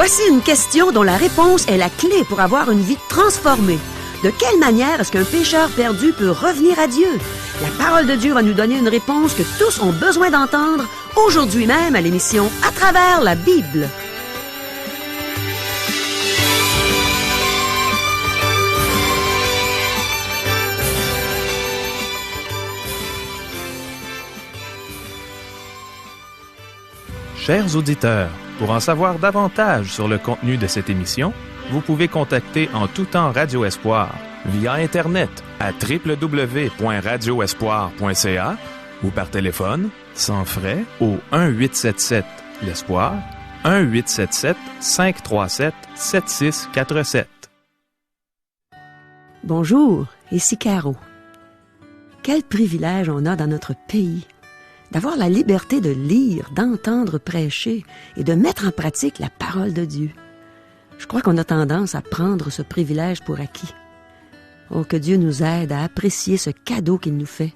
Voici une question dont la réponse est la clé pour avoir une vie transformée. De quelle manière est-ce qu'un pécheur perdu peut revenir à Dieu? La parole de Dieu va nous donner une réponse que tous ont besoin d'entendre aujourd'hui même à l'émission À travers la Bible. Chers auditeurs, pour en savoir davantage sur le contenu de cette émission, vous pouvez contacter en tout temps Radio Espoir via Internet à www.radioespoir.ca ou par téléphone, sans frais, au 1-877-l'Espoir, 1-877-537-7647. Bonjour, ici Caro. Quel privilège on a dans notre pays d'avoir la liberté de lire, d'entendre prêcher et de mettre en pratique la parole de Dieu. Je crois qu'on a tendance à prendre ce privilège pour acquis. Oh, que Dieu nous aide à apprécier ce cadeau qu'il nous fait.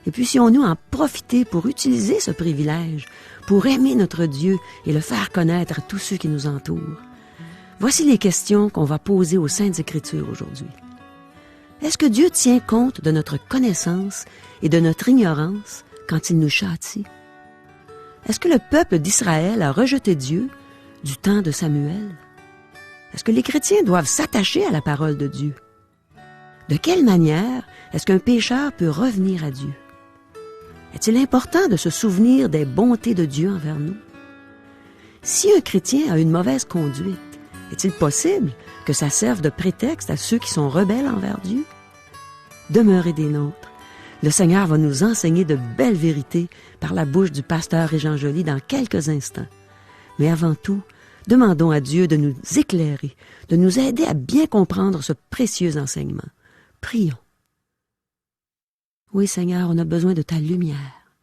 Et puissions-nous en profiter pour utiliser ce privilège, pour aimer notre Dieu et le faire connaître à tous ceux qui nous entourent. Voici les questions qu'on va poser aux Saintes Écritures aujourd'hui. Est-ce que Dieu tient compte de notre connaissance et de notre ignorance quand il nous châtie? Est-ce que le peuple d'Israël a rejeté Dieu du temps de Samuel? Est-ce que les chrétiens doivent s'attacher à la parole de Dieu? De quelle manière est-ce qu'un pécheur peut revenir à Dieu? Est-il important de se souvenir des bontés de Dieu envers nous? Si un chrétien a une mauvaise conduite, est-il possible que ça serve de prétexte à ceux qui sont rebelles envers Dieu? Demeurez des nôtres. Le Seigneur va nous enseigner de belles vérités par la bouche du pasteur Régent Joly dans quelques instants. Mais avant tout, demandons à Dieu de nous éclairer, de nous aider à bien comprendre ce précieux enseignement. Prions. Oui, Seigneur, on a besoin de ta lumière.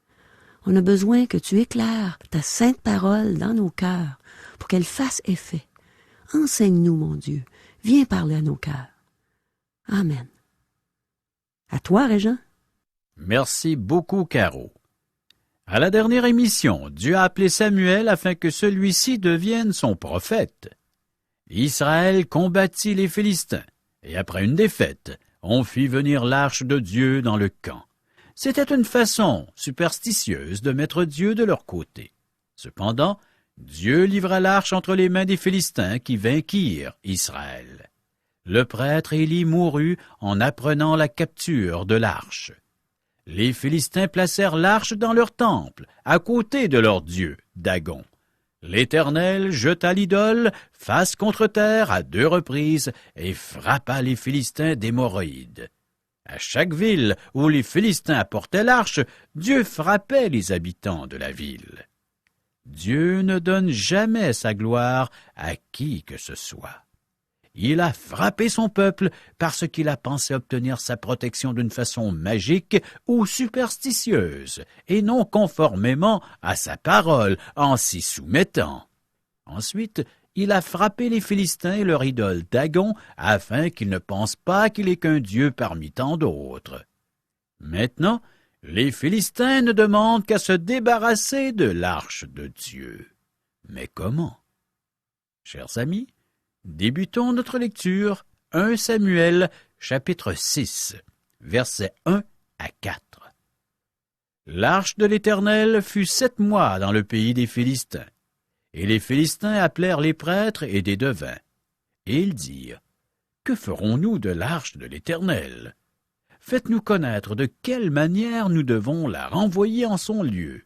On a besoin que tu éclaires ta sainte parole dans nos cœurs pour qu'elle fasse effet. Enseigne-nous, mon Dieu. Viens parler à nos cœurs. Amen. À toi, Régent. Merci beaucoup, Caro. À la dernière émission, Dieu a appelé Samuel afin que celui-ci devienne son prophète. Israël combattit les Philistins, et après une défaite, on fit venir l'arche de Dieu dans le camp. C'était une façon superstitieuse de mettre Dieu de leur côté. Cependant, Dieu livra l'arche entre les mains des Philistins qui vainquirent Israël. Le prêtre Élie mourut en apprenant la capture de l'arche. Les Philistins placèrent l'arche dans leur temple, à côté de leur dieu, Dagon. L'Éternel jeta l'idole face contre terre à 2 reprises et frappa les Philistins d'hémorroïdes. À chaque ville où les Philistins apportaient l'arche, Dieu frappait les habitants de la ville. Dieu ne donne jamais sa gloire à qui que ce soit. Il a frappé son peuple parce qu'il a pensé obtenir sa protection d'une façon magique ou superstitieuse, et non conformément à sa parole en s'y soumettant. Ensuite, il a frappé les Philistins et leur idole Dagon afin qu'ils ne pensent pas qu'il est qu'un dieu parmi tant d'autres. Maintenant, les Philistins ne demandent qu'à se débarrasser de l'arche de Dieu. Mais comment? Chers amis, débutons notre lecture, 1 Samuel, chapitre 6, versets 1 à 4. L'arche de l'Éternel fut 7 mois dans le pays des Philistins, et les Philistins appelèrent les prêtres et des devins. Et ils dirent, « Que ferons-nous de l'arche de l'Éternel? Faites-nous connaître de quelle manière nous devons la renvoyer en son lieu. »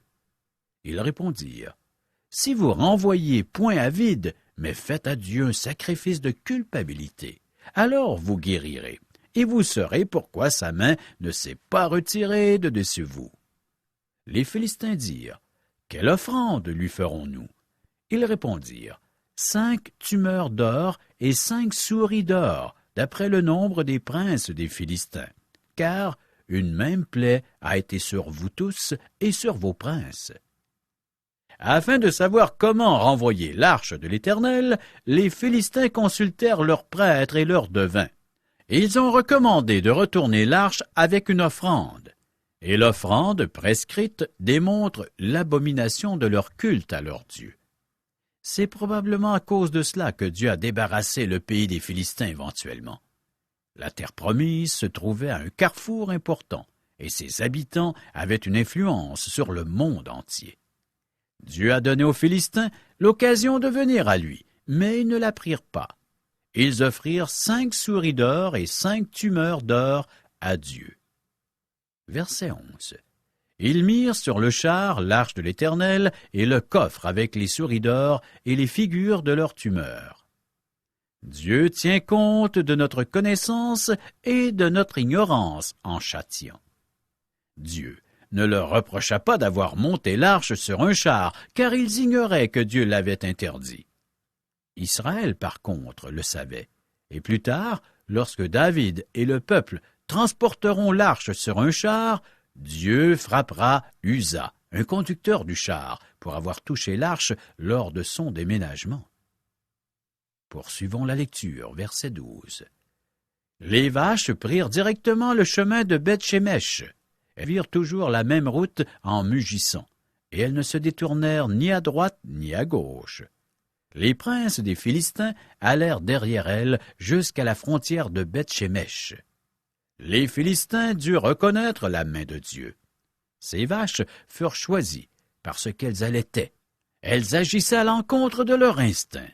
Ils répondirent, « Si vous renvoyez point à vide, mais faites à Dieu un sacrifice de culpabilité, alors vous guérirez, et vous saurez pourquoi sa main ne s'est pas retirée de dessus vous. » Les Philistins dirent, « Quelle offrande lui ferons-nous? » Ils répondirent, « 5 tumeurs d'or et 5 souris d'or, d'après le nombre des princes des Philistins, car une même plaie a été sur vous tous et sur vos princes. » Afin de savoir comment renvoyer l'arche de l'Éternel, les Philistins consultèrent leurs prêtres et leurs devins. Et ils ont recommandé de retourner l'arche avec une offrande. Et l'offrande prescrite démontre l'abomination de leur culte à leur Dieu. C'est probablement à cause de cela que Dieu a débarrassé le pays des Philistins éventuellement. La terre promise se trouvait à un carrefour important, et ses habitants avaient une influence sur le monde entier. Dieu a donné aux Philistins l'occasion de venir à lui, mais ils ne la prirent pas. Ils offrirent 5 souris d'or et 5 tumeurs d'or à Dieu. Verset 11. Ils mirent sur le char l'arche de l'Éternel et le coffre avec les souris d'or et les figures de leurs tumeurs. Dieu tient compte de notre connaissance et de notre ignorance en châtiant. Dieu ne leur reprocha pas d'avoir monté l'arche sur un char, car ils ignoraient que Dieu l'avait interdit. Israël, par contre, le savait, et plus tard, lorsque David et le peuple transporteront l'arche sur un char, Dieu frappera Uza, un conducteur du char, pour avoir touché l'arche lors de son déménagement. Poursuivons la lecture, verset 12. Les vaches prirent directement le chemin de Beth-Shemesh. Elles virent toujours la même route en mugissant, et elles ne se détournèrent ni à droite ni à gauche. Les princes des Philistins allèrent derrière elles jusqu'à la frontière de Beth-Shemesh. Les Philistins durent reconnaître la main de Dieu. Ces vaches furent choisies parce qu'elles allaitaient. Elles agissaient à l'encontre de leur instinct.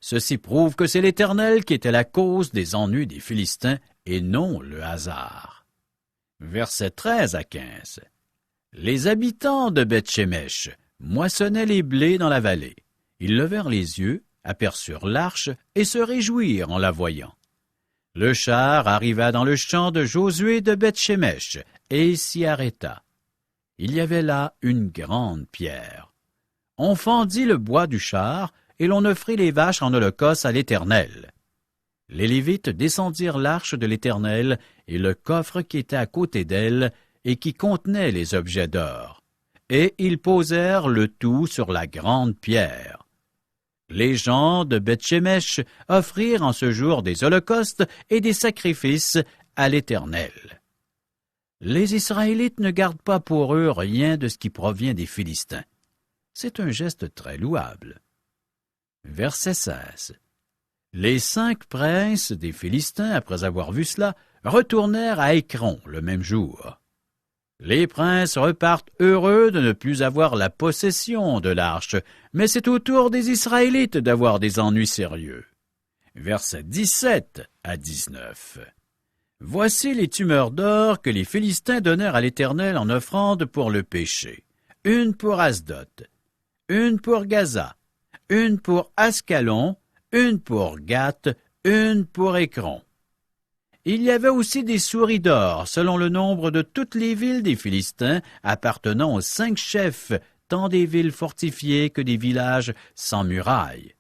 Ceci prouve que c'est l'Éternel qui était la cause des ennuis des Philistins et non le hasard. Versets 13 à 15. Les habitants de Beth-Shemesh moissonnaient les blés dans la vallée. Ils levèrent les yeux, aperçurent l'arche et se réjouirent en la voyant. Le char arriva dans le champ de Josué de Beth-Shemesh et s'y arrêta. Il y avait là une grande pierre. On fendit le bois du char et l'on offrit les vaches en holocauste à l'Éternel. Les Lévites descendirent l'arche de l'Éternel et le coffre qui était à côté d'elle et qui contenait les objets d'or, et ils posèrent le tout sur la grande pierre. Les gens de Beth-Shemesh offrirent en ce jour des holocaustes et des sacrifices à l'Éternel. Les Israélites ne gardent pas pour eux rien de ce qui provient des Philistins. C'est un geste très louable. Verset 16. Les 5 princes des Philistins, après avoir vu cela, retournèrent à Écron le même jour. Les princes repartent heureux de ne plus avoir la possession de l'arche, mais c'est au tour des Israélites d'avoir des ennuis sérieux. Versets 17 à 19. Voici les tumeurs d'or que les Philistins donnèrent à l'Éternel en offrande pour le péché. Une pour Asdod, une pour Gaza, une pour Ascalon, une pour Gath, une pour Écron. Il y avait aussi des souris d'or, selon le nombre de toutes les villes des Philistins, appartenant aux 5 chefs, tant des villes fortifiées que des villages sans murailles.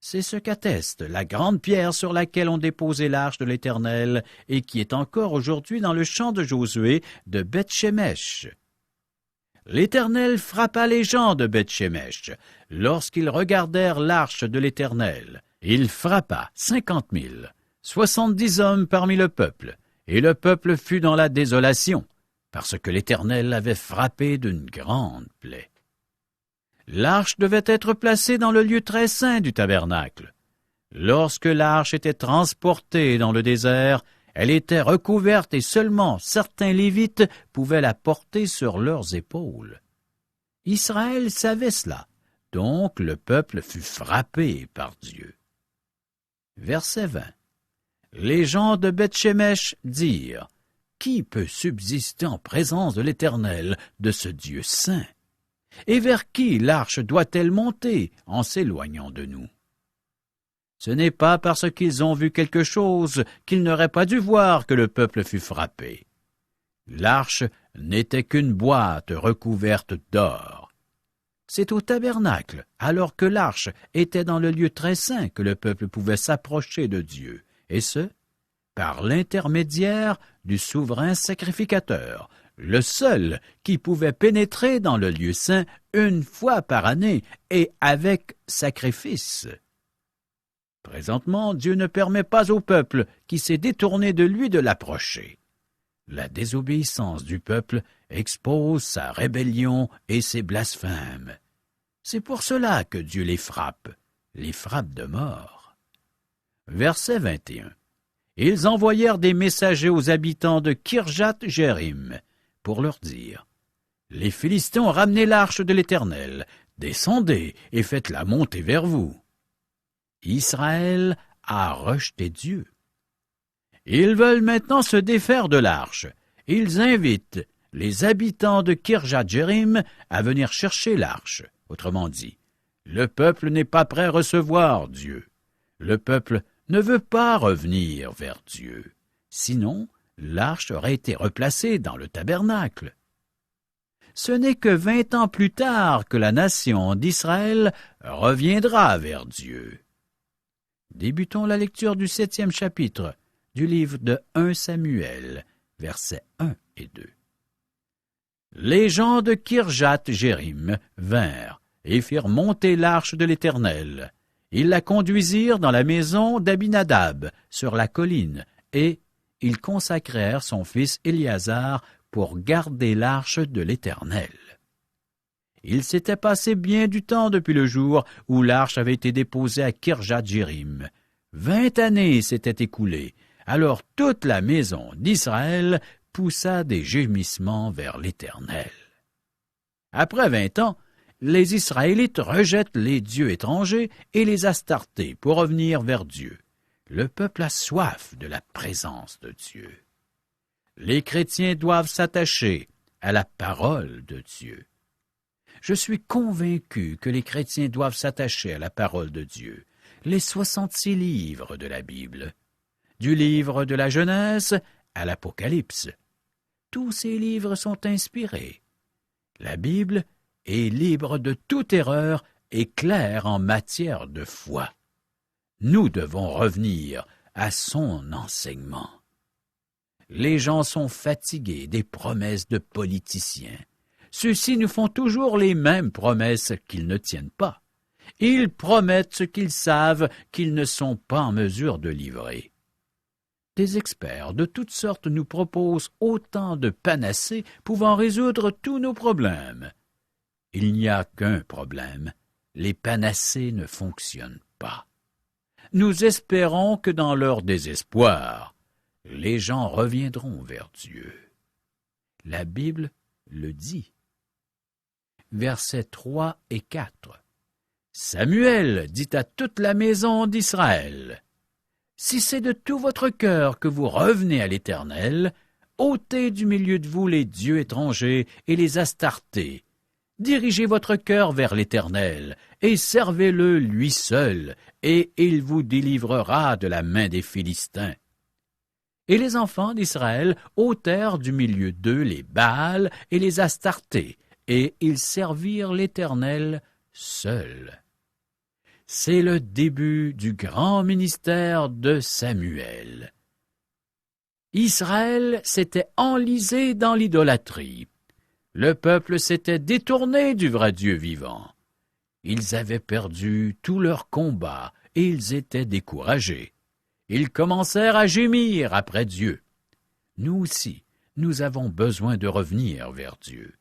C'est ce qu'atteste la grande pierre sur laquelle on déposait l'arche de l'Éternel et qui est encore aujourd'hui dans le champ de Josué de Beth-Shemesh. L'Éternel frappa les gens de Beth-Shemesh lorsqu'ils regardèrent l'arche de l'Éternel. Il frappa 50 000, 70 hommes parmi le peuple, et le peuple fut dans la désolation, parce que l'Éternel l'avait frappé d'une grande plaie. L'arche devait être placée dans le lieu très saint du tabernacle. Lorsque l'arche était transportée dans le désert, elle était recouverte et seulement certains Lévites pouvaient la porter sur leurs épaules. Israël savait cela, donc le peuple fut frappé par Dieu. Verset 20. Les gens de Beth-Shemesh dirent, « Qui peut subsister en présence de l'Éternel, de ce Dieu saint? Et vers qui l'arche doit-elle monter en s'éloignant de nous? » Ce n'est pas parce qu'ils ont vu quelque chose qu'ils n'auraient pas dû voir que le peuple fut frappé. L'arche n'était qu'une boîte recouverte d'or. C'est au tabernacle, alors que l'arche était dans le lieu très saint, que le peuple pouvait s'approcher de Dieu, et ce, par l'intermédiaire du souverain sacrificateur, le seul qui pouvait pénétrer dans le lieu saint une fois par année et avec sacrifice. Présentement, Dieu ne permet pas au peuple qui s'est détourné de lui de l'approcher. La désobéissance du peuple expose sa rébellion et ses blasphèmes. C'est pour cela que Dieu les frappe de mort. Verset 21. Ils envoyèrent des messagers aux habitants de Kirjath-Jérim pour leur dire: Les Philistins ont ramené l'arche de l'Éternel. Descendez et faites-la monter vers vous. Israël a rejeté Dieu. Ils veulent maintenant se défaire de l'arche. Ils invitent les habitants de Kirjath-Jérim à venir chercher l'arche. Autrement dit, le peuple n'est pas prêt à recevoir Dieu. Le peuple ne veut pas revenir vers Dieu. Sinon, l'arche aurait été replacée dans le tabernacle. Ce n'est que 20 ans plus tard que la nation d'Israël reviendra vers Dieu. Débutons la lecture du 7e chapitre du livre de 1 Samuel, versets 1 et 2. Les gens de Kirjath-Jérim vinrent et firent monter l'arche de l'Éternel. Ils la conduisirent dans la maison d'Abinadab, sur la colline, et ils consacrèrent son fils Éliasar pour garder l'arche de l'Éternel. Il s'était passé bien du temps depuis le jour où l'arche avait été déposée à Kirjath-Jérim. 20 années s'étaient écoulées, alors toute la maison d'Israël poussa des gémissements vers l'Éternel. Après 20 ans, les Israélites rejettent les dieux étrangers et les Astartés pour revenir vers Dieu. Le peuple a soif de la présence de Dieu. Les chrétiens doivent s'attacher à la parole de Dieu. Je suis convaincu que les chrétiens doivent s'attacher à la parole de Dieu, les 66 livres de la Bible, du livre de la Genèse à l'Apocalypse. Tous ces livres sont inspirés. La Bible est libre de toute erreur et claire en matière de foi. Nous devons revenir à son enseignement. Les gens sont fatigués des promesses de politiciens. Ceux-ci nous font toujours les mêmes promesses qu'ils ne tiennent pas. Ils promettent ce qu'ils savent qu'ils ne sont pas en mesure de livrer. Des experts de toutes sortes nous proposent autant de panacées pouvant résoudre tous nos problèmes. Il n'y a qu'un problème, les panacées ne fonctionnent pas. Nous espérons que dans leur désespoir, les gens reviendront vers Dieu. La Bible le dit. Versets 3 et 4. Samuel dit à toute la maison d'Israël: Si c'est de tout votre cœur que vous revenez à l'Éternel, ôtez du milieu de vous les dieux étrangers et les Astartés. Dirigez votre cœur vers l'Éternel, et servez-le lui seul, et il vous délivrera de la main des Philistins. Et les enfants d'Israël ôtèrent du milieu d'eux les Baals et les Astartés, et ils servirent l'Éternel seul. C'est le début du grand ministère de Samuel. Israël s'était enlisé dans l'idolâtrie. Le peuple s'était détourné du vrai Dieu vivant. Ils avaient perdu tout leur combat et ils étaient découragés. Ils commencèrent à gémir après Dieu. Nous aussi, nous avons besoin de revenir vers Dieu.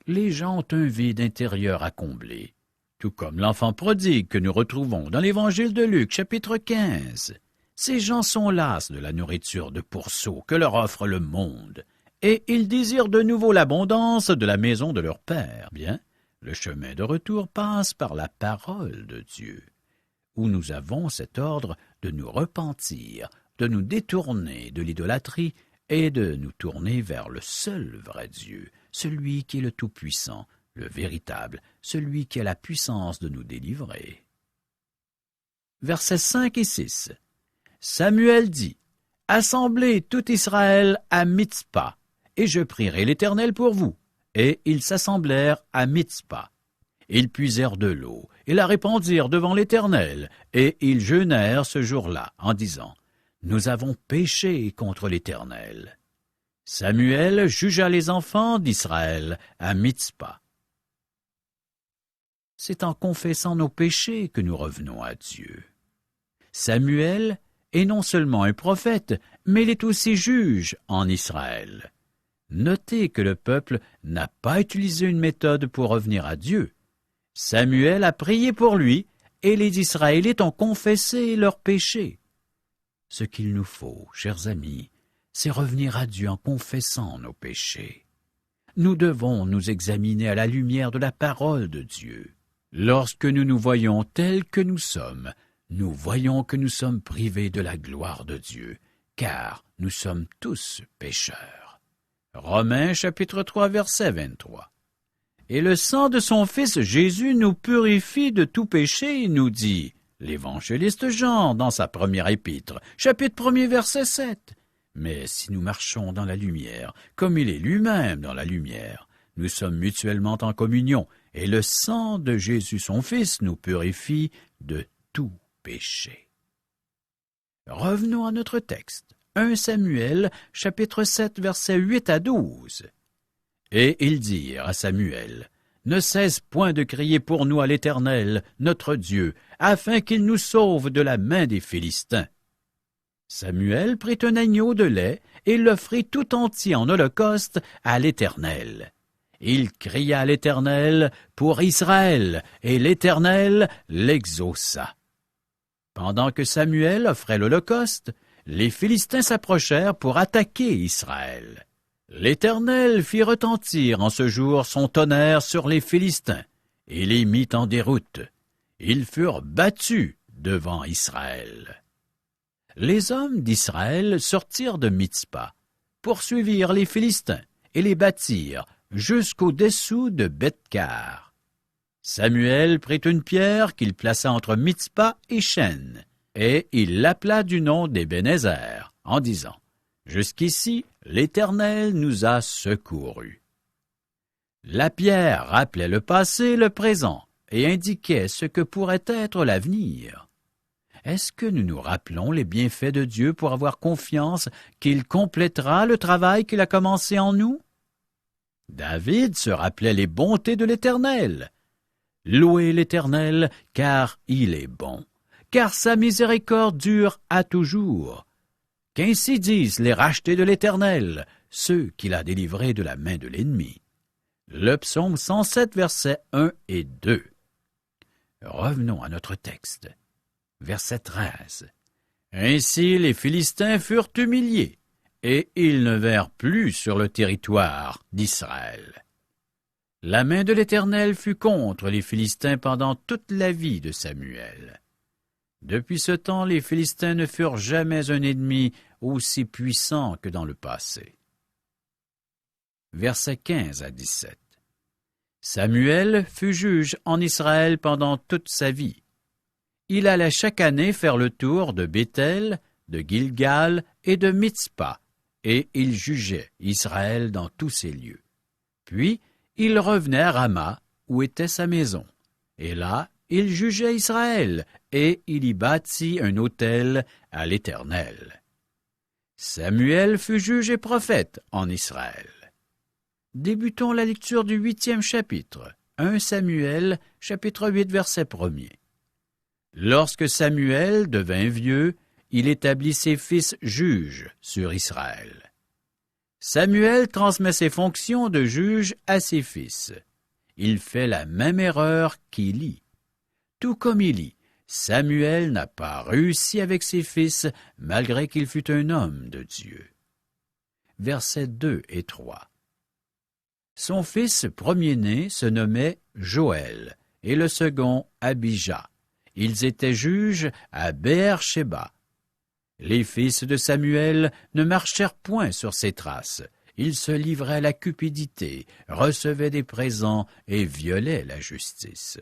Les gens ont un vide intérieur à combler, tout comme l'enfant prodigue que nous retrouvons dans l'Évangile de Luc, chapitre 15. Ces gens sont las de la nourriture de pourceaux que leur offre le monde, et ils désirent de nouveau l'abondance de la maison de leur Père. Bien, le chemin de retour passe par la parole de Dieu, où nous avons cet ordre de nous repentir, de nous détourner de l'idolâtrie et de nous tourner vers le seul vrai Dieu, celui qui est le Tout-Puissant, le véritable, celui qui a la puissance de nous délivrer. Versets 5 et 6. Samuel dit: Assemblez tout Israël à Mitzpa, et je prierai l'Éternel pour vous. Et ils s'assemblèrent à Mitzpa. Ils puisèrent de l'eau, et la répandirent devant l'Éternel, et ils jeûnèrent ce jour-là, en disant: Nous avons péché contre l'Éternel. Samuel jugea les enfants d'Israël à Mitzpa. C'est en confessant nos péchés que nous revenons à Dieu. Samuel est non seulement un prophète, mais il est aussi juge en Israël. Notez que le peuple n'a pas utilisé une méthode pour revenir à Dieu. Samuel a prié pour lui, et les Israélites ont confessé leurs péchés. Ce qu'il nous faut, chers amis, c'est revenir à Dieu en confessant nos péchés. Nous devons nous examiner à la lumière de la parole de Dieu. Lorsque nous nous voyons tels que nous voyons que nous sommes privés de la gloire de Dieu, car nous sommes tous pécheurs. Romains chapitre 3 verset 23. Et le sang de son Fils Jésus nous purifie de tout péché, nous dit l'évangéliste Jean dans sa première épître, chapitre 1er verset 7. Mais si nous marchons dans la lumière, comme il est lui-même dans la lumière, nous sommes mutuellement en communion, et le sang de Jésus son Fils nous purifie de tout péché. Revenons à notre texte. 1 Samuel, chapitre 7, versets 8 à 12. Et ils dirent à Samuel, « Ne cesse point de crier pour nous à l'Éternel, notre Dieu, afin qu'il nous sauve de la main des Philistins. » Samuel prit un agneau de lait et l'offrit tout entier en holocauste à l'Éternel. Il cria à l'Éternel pour Israël, et l'Éternel l'exauça. Pendant que Samuel offrait l'holocauste, les Philistins s'approchèrent pour attaquer Israël. L'Éternel fit retentir en ce jour son tonnerre sur les Philistins, et les mit en déroute. Ils furent battus devant Israël. Les hommes d'Israël sortirent de Mitzpa, poursuivirent les Philistins et les battirent jusqu'au-dessous de Beth-Kar. Samuel prit une pierre qu'il plaça entre Mitzpa et Shen, et il l'appela du nom d'Ébenezer, en disant « Jusqu'ici, l'Éternel nous a secourus. » La pierre rappelait le passé, le présent, et indiquait ce que pourrait être l'avenir. Est-ce que nous nous rappelons les bienfaits de Dieu pour avoir confiance qu'il complétera le travail qu'il a commencé en nous? David se rappelait les bontés de l'Éternel. Louez l'Éternel, car il est bon, car sa miséricorde dure à toujours. Qu'ainsi disent les rachetés de l'Éternel, ceux qu'il a délivrés de la main de l'ennemi. Le psaume 107, versets 1 et 2. Revenons à notre texte. Verset 13. Ainsi les Philistins furent humiliés, et ils ne vinrent plus sur le territoire d'Israël. La main de l'Éternel fut contre les Philistins pendant toute la vie de Samuel. Depuis ce temps, les Philistins ne furent jamais un ennemi aussi puissant que dans le passé. Versets 15 à 17. Samuel fut juge en Israël pendant toute sa vie. Il allait chaque année faire le tour de Béthel, de Gilgal et de Mitzpa, et il jugeait Israël dans tous ces lieux. Puis, il revenait à Rama, où était sa maison. Et là, il jugeait Israël, et il y bâtit un autel à l'Éternel. Samuel fut juge et prophète en Israël. Débutons la lecture du 8e chapitre, 1 Samuel, chapitre 8, verset 1er. Lorsque Samuel devint vieux, il établit ses fils juges sur Israël. Samuel transmet ses fonctions de juge à ses fils. Il fait la même erreur qu'Élie. Tout comme Élie, Samuel n'a pas réussi avec ses fils, malgré qu'il fût un homme de Dieu. Versets 2 et 3. Son fils premier-né se nommait Joël, et le second Abijah. Ils étaient juges à Beer-Sheba. Les fils de Samuel ne marchèrent point sur ses traces. Ils se livraient à la cupidité, recevaient des présents et violaient la justice.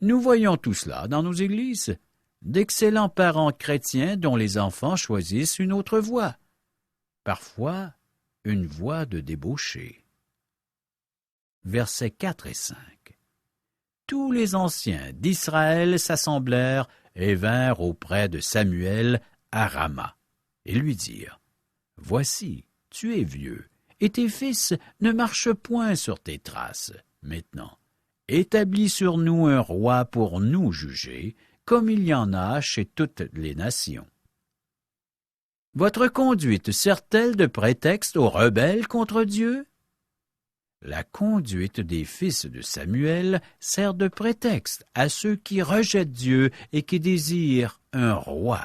Nous voyons tout cela dans nos églises, d'excellents parents chrétiens dont les enfants choisissent une autre voie, parfois une voie de débauché. Versets 4 et 5. Tous les anciens d'Israël s'assemblèrent et vinrent auprès de Samuel à Rama, et lui dirent, « Voici, tu es vieux, et tes fils ne marchent point sur tes traces. Maintenant, établis sur nous un roi pour nous juger, comme il y en a chez toutes les nations. Votre conduite sert-elle de prétexte aux rebelles contre Dieu? La conduite des fils de Samuel sert de prétexte à ceux qui rejettent Dieu et qui désirent un roi,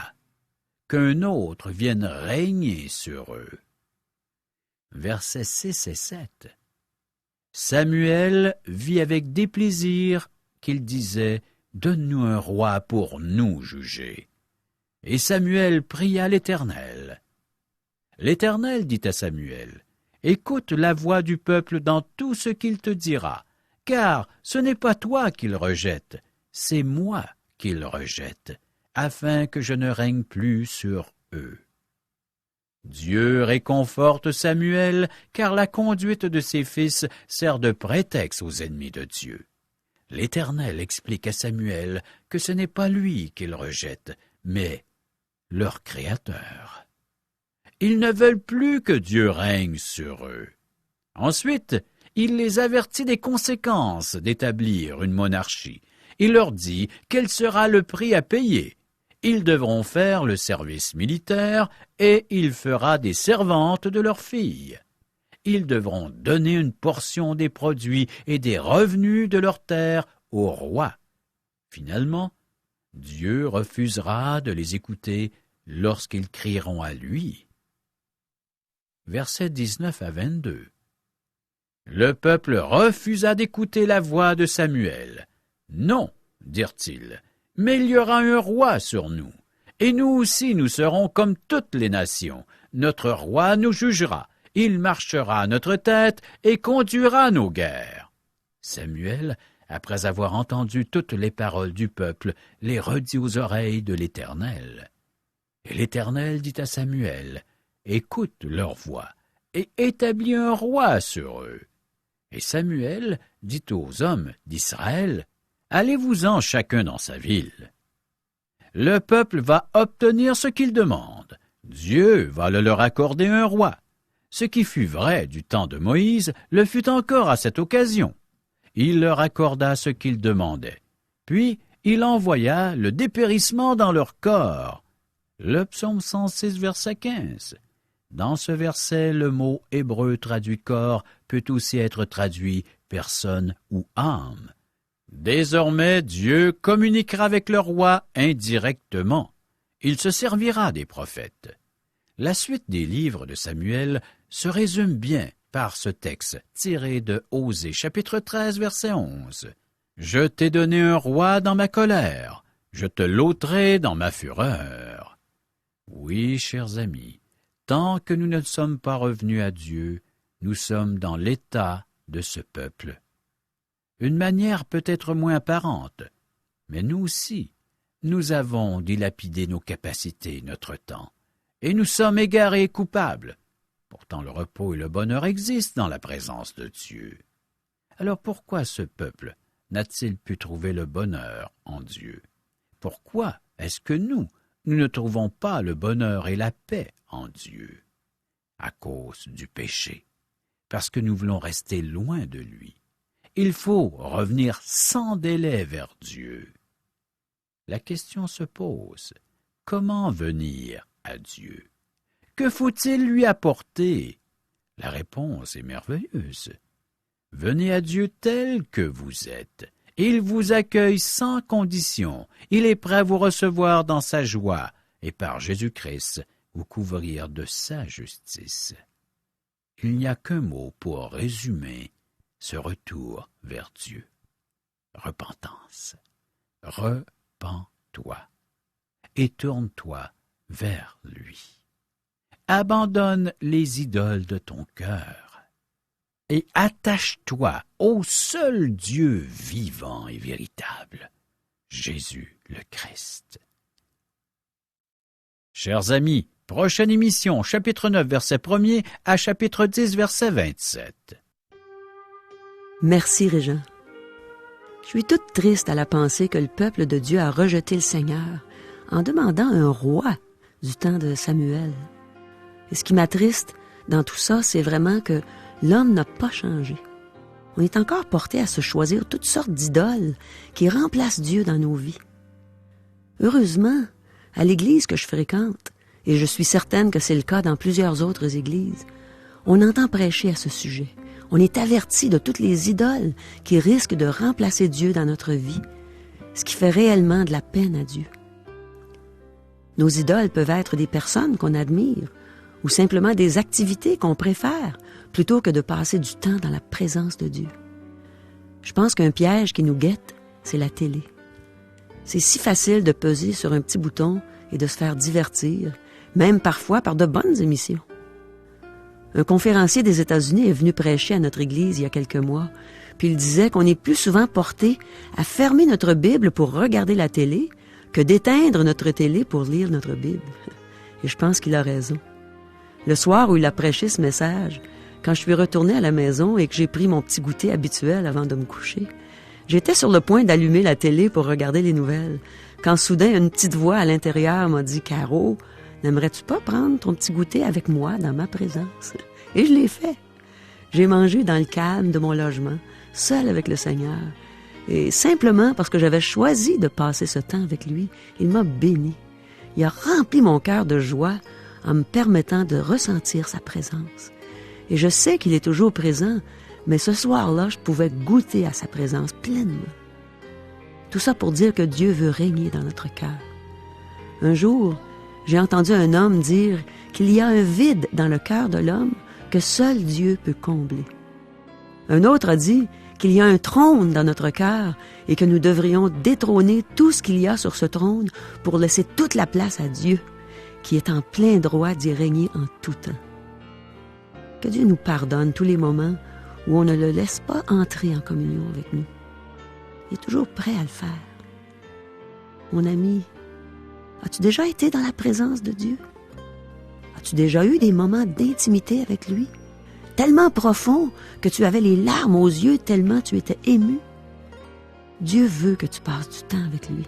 qu'un autre vienne régner sur eux. Versets 6 et 7. Samuel vit avec déplaisir qu'il disait « Donne-nous un roi pour nous juger. » Et Samuel pria l'Éternel. L'Éternel dit à Samuel, « Écoute la voix du peuple dans tout ce qu'il te dira, car ce n'est pas toi qu'il rejette, c'est moi qu'il rejette, afin que je ne règne plus sur eux. » Dieu réconforte Samuel, car la conduite de ses fils sert de prétexte aux ennemis de Dieu. L'Éternel explique à Samuel que ce n'est pas lui qu'il rejette, mais leur Créateur. Ils ne veulent plus que Dieu règne sur eux. Ensuite, il les avertit des conséquences d'établir une monarchie. Il leur dit quel sera le prix à payer. Ils devront faire le service militaire et il fera des servantes de leurs filles. Ils devront donner une portion des produits et des revenus de leur terre au roi. Finalement, Dieu refusera de les écouter lorsqu'ils crieront à lui. Versets 19 à 22. Le peuple refusa d'écouter la voix de Samuel. « Non, dirent-ils, mais il y aura un roi sur nous, et nous aussi nous serons comme toutes les nations. Notre roi nous jugera, il marchera à notre tête et conduira nos guerres. » Samuel, après avoir entendu toutes les paroles du peuple, les redit aux oreilles de l'Éternel. Et l'Éternel dit à Samuel, « Écoute leur voix, et établis un roi sur eux. » Et Samuel dit aux hommes d'Israël, « Allez-vous-en chacun dans sa ville. » Le peuple va obtenir ce qu'il demande. Dieu va le leur accorder un roi. Ce qui fut vrai du temps de Moïse le fut encore à cette occasion. Il leur accorda ce qu'ils demandaient. Puis il envoya le dépérissement dans leur corps. Le psaume 106, verset 15. Dans ce verset, le mot hébreu traduit corps peut aussi être traduit personne ou âme. Désormais, Dieu communiquera avec le roi indirectement. Il se servira des prophètes. La suite des livres de Samuel se résume bien par ce texte tiré de Osée, chapitre 13, verset 11. « Je t'ai donné un roi dans ma colère, je te l'ôterai dans ma fureur. » Oui, chers amis, tant que nous ne sommes pas revenus à Dieu, nous sommes dans l'état de ce peuple. Une manière peut-être moins apparente, mais nous aussi, nous avons dilapidé nos capacités, notre temps, et nous sommes égarés et coupables. Pourtant le repos et le bonheur existent dans la présence de Dieu. Alors pourquoi ce peuple n'a-t-il pu trouver le bonheur en Dieu? Pourquoi est-ce que nous ne trouvons pas le bonheur et la paix en Dieu? À cause du péché, parce que nous voulons rester loin de lui. Il faut revenir sans délai vers Dieu. La question se pose, comment venir à Dieu? Que faut-il lui apporter? La réponse est merveilleuse. Venez à Dieu tel que vous êtes. Il vous accueille sans condition. Il est prêt à vous recevoir dans sa joie et par Jésus-Christ vous couvrir de sa justice. Il n'y a qu'un mot pour résumer ce retour vers Dieu. Repentance. Repens-toi et tourne-toi vers lui. Abandonne les idoles de ton cœur et attache-toi au seul Dieu vivant et véritable, Jésus le Christ. Chers amis, prochaine émission, chapitre 9, verset 1er à chapitre 10, verset 27. Merci, Régent. Je suis toute triste à la pensée que le peuple de Dieu a rejeté le Seigneur en demandant un roi du temps de Samuel. Et ce qui m'attriste dans tout ça, c'est vraiment que l'homme n'a pas changé. On est encore porté à se choisir toutes sortes d'idoles qui remplacent Dieu dans nos vies. Heureusement, à l'église que je fréquente, et je suis certaine que c'est le cas dans plusieurs autres églises, on entend prêcher à ce sujet. On est averti de toutes les idoles qui risquent de remplacer Dieu dans notre vie, ce qui fait réellement de la peine à Dieu. Nos idoles peuvent être des personnes qu'on admire ou simplement des activités qu'on préfère plutôt que de passer du temps dans la présence de Dieu. Je pense qu'un piège qui nous guette, c'est la télé. C'est si facile de peser sur un petit bouton et de se faire divertir, même parfois par de bonnes émissions. Un conférencier des États-Unis est venu prêcher à notre église il y a quelques mois, puis il disait qu'on est plus souvent porté à fermer notre Bible pour regarder la télé que d'éteindre notre télé pour lire notre Bible. Et je pense qu'il a raison. Le soir où il a prêché ce message, quand je suis retournée à la maison et que j'ai pris mon petit goûter habituel avant de me coucher, j'étais sur le point d'allumer la télé pour regarder les nouvelles, quand soudain une petite voix à l'intérieur m'a dit « Caro, n'aimerais-tu pas prendre ton petit goûter avec moi dans ma présence? » Et je l'ai fait. J'ai mangé dans le calme de mon logement, seul avec le Seigneur. Et simplement parce que j'avais choisi de passer ce temps avec lui, il m'a béni. Il a rempli mon cœur de joie en me permettant de ressentir sa présence. Et je sais qu'il est toujours présent, mais ce soir-là, je pouvais goûter à sa présence pleinement. Tout ça pour dire que Dieu veut régner dans notre cœur. Un jour, j'ai entendu un homme dire qu'il y a un vide dans le cœur de l'homme que seul Dieu peut combler. Un autre a dit qu'il y a un trône dans notre cœur et que nous devrions détrôner tout ce qu'il y a sur ce trône pour laisser toute la place à Dieu, qui est en plein droit d'y régner en tout temps. Que Dieu nous pardonne tous les moments où on ne le laisse pas entrer en communion avec nous. Il est toujours prêt à le faire. Mon ami, as-tu déjà été dans la présence de Dieu? As-tu déjà eu des moments d'intimité avec lui, tellement profonds que tu avais les larmes aux yeux tellement tu étais ému? Dieu veut que tu passes du temps avec lui.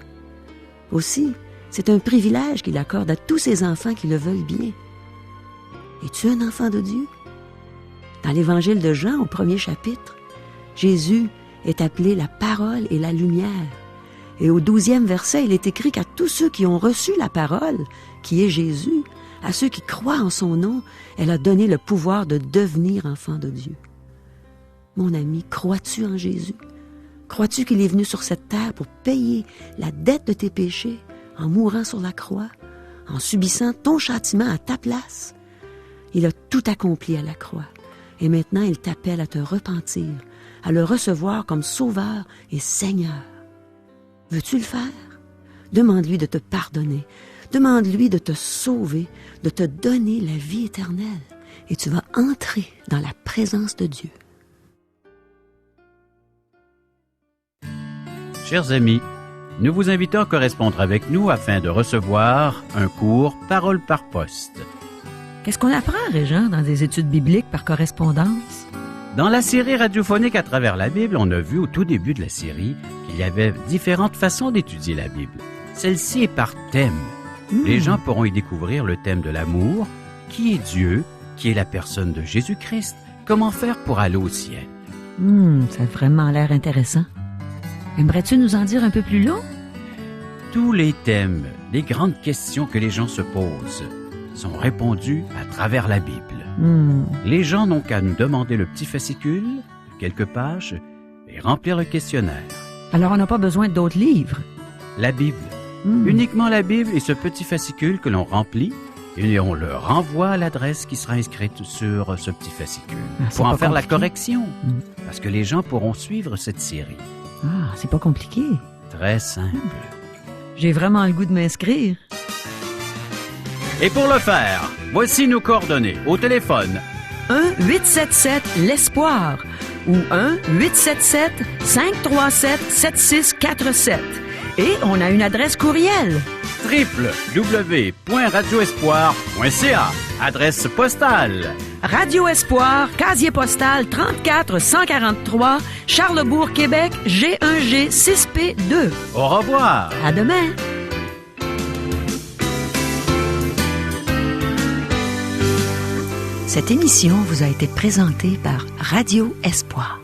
Aussi, c'est un privilège qu'il accorde à tous ses enfants qui le veulent bien. Es-tu un enfant de Dieu? Dans l'Évangile de Jean, au 1er chapitre, Jésus est appelé la parole et la lumière. Et au 12e verset, il est écrit qu'à tous ceux qui ont reçu la parole, qui est Jésus, à ceux qui croient en son nom, elle a donné le pouvoir de devenir enfants de Dieu. Mon ami, crois-tu en Jésus? Crois-tu qu'il est venu sur cette terre pour payer la dette de tes péchés en mourant sur la croix, en subissant ton châtiment à ta place? Il a tout accompli à la croix. Et maintenant, il t'appelle à te repentir, à le recevoir comme Sauveur et Seigneur. Veux-tu le faire? Demande-lui de te pardonner. Demande-lui de te sauver, de te donner la vie éternelle. Et tu vas entrer dans la présence de Dieu. Chers amis, nous vous invitons à correspondre avec nous afin de recevoir un cours Parole par poste. Qu'est-ce qu'on apprend, Régent, dans des études bibliques par correspondance? Dans la série radiophonique à travers la Bible, on a vu au tout début de la série qu'il y avait différentes façons d'étudier la Bible. Celle-ci est par thème. Les gens pourront y découvrir le thème de l'amour, qui est Dieu, qui est la personne de Jésus-Christ, comment faire pour aller au ciel. Ça a vraiment l'air intéressant. Aimerais-tu nous en dire un peu plus long? Tous les thèmes, les grandes questions que les gens se posent, sont répondus à travers la Bible. Les gens n'ont qu'à nous demander le petit fascicule, de quelques pages, et remplir le questionnaire. Alors on n'a pas besoin d'autres livres? La Bible. Uniquement la Bible et ce petit fascicule que l'on remplit, et on le renvoie à l'adresse qui sera inscrite sur ce petit fascicule. Pour en faire la correction, parce que les gens pourront suivre cette série. Ah, c'est pas compliqué. Très simple. J'ai vraiment le goût de m'inscrire. Et pour le faire, voici nos coordonnées au téléphone. 1-877-L'ESPOIR ou 1-877-537-7647. Et on a une adresse courriel. www.radioespoir.ca. Adresse postale. Radio Espoir, casier postal 34 143, Charlesbourg, Québec, G1G 6P2. Au revoir. À demain. Cette émission vous a été présentée par Radio Espoir.